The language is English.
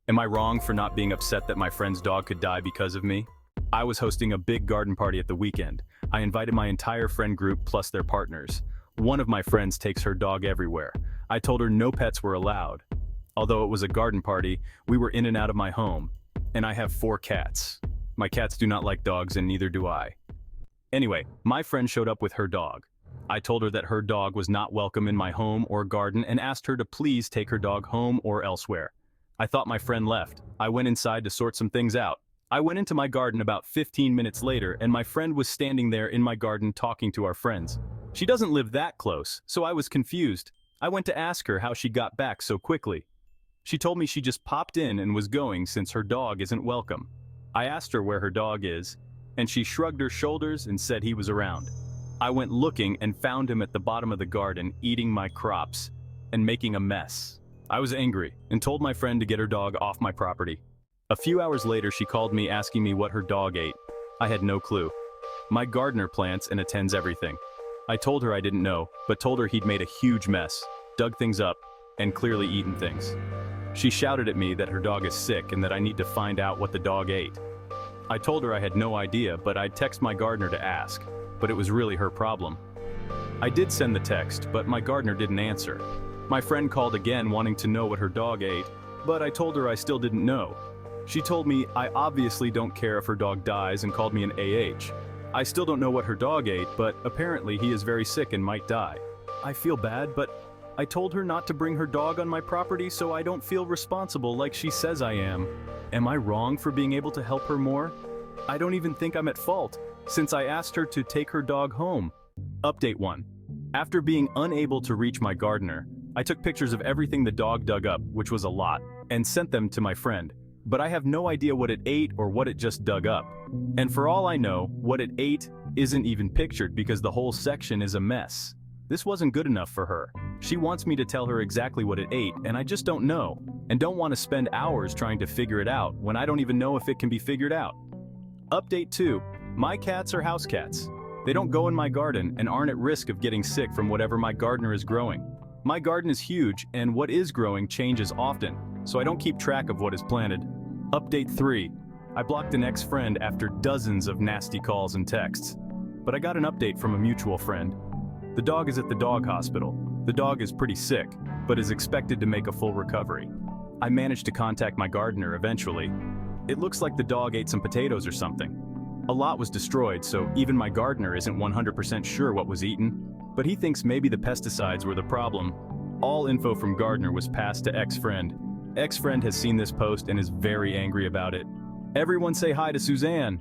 Am I wrong for not being upset that my friend's dog could die because of me? I was hosting a big garden party at the weekend. I invited my entire friend group plus their partners. One of my friends takes her dog everywhere. I told her no pets were allowed. Although it was a garden party, we were in and out of my home. And I have 4 cats. My cats do not like dogs and neither do I. Anyway, my friend showed up with her dog. I told her that her dog was not welcome in my home or garden and asked her to please take her dog home or elsewhere. I thought my friend left. I went inside to sort some things out. I went into my garden about 15 minutes later and my friend was standing there in my garden talking to our friends. She doesn't live that close, so I was confused. I went to ask her how she got back so quickly. She told me she just popped in and was going since her dog isn't welcome. I asked her where her dog is, and she shrugged her shoulders and said he was around. I went looking and found him at the bottom of the garden eating my crops and making a mess. I was angry and told my friend to get her dog off my property. A few hours later, she called me asking me what her dog ate. I had no clue. My gardener plants and attends everything. I told her I didn't know, but told her he'd made a huge mess, dug things up, and clearly eaten things. She shouted at me that her dog is sick and that I need to find out what the dog ate. I told her I had no idea, but I'd text my gardener to ask, but it was really her problem. I did send the text, but my gardener didn't answer. My friend called again wanting to know what her dog ate, but I told her I still didn't know. She told me I obviously don't care if her dog dies and called me an AH. I still don't know what her dog ate, but apparently he is very sick and might die. I feel bad, but I told her not to bring her dog on my property so I don't feel responsible like she says I am. Am I wrong for being able to help her more? I don't even think I'm at fault, since I asked her to take her dog home. Update 1. After being unable to reach my gardener, I took pictures of everything the dog dug up, which was a lot, and sent them to my friend. But I have no idea what it ate or what it just dug up. And for all I know, what it ate isn't even pictured because the whole section is a mess. This wasn't good enough for her. She wants me to tell her exactly what it ate, and I just don't know, and don't want to spend hours trying to figure it out when I don't even know if it can be figured out. Update 2. My cats are house cats. They don't go in my garden and aren't at risk of getting sick from whatever my gardener is growing. My garden is huge, and what is growing changes often, so I don't keep track of what is planted. Update 3. I blocked an ex-friend after dozens of nasty calls and texts. But I got an update from a mutual friend. The dog is at the dog hospital. The dog is pretty sick, but is expected to make a full recovery. I managed to contact my gardener eventually. It looks like the dog ate some potatoes or something. A lot was destroyed, so even my gardener isn't 100% sure what was eaten, but he thinks maybe the pesticides were the problem. All info from gardener was passed to ex-friend. Ex-friend has seen this post and is very angry about it. Everyone say hi to Suzanne.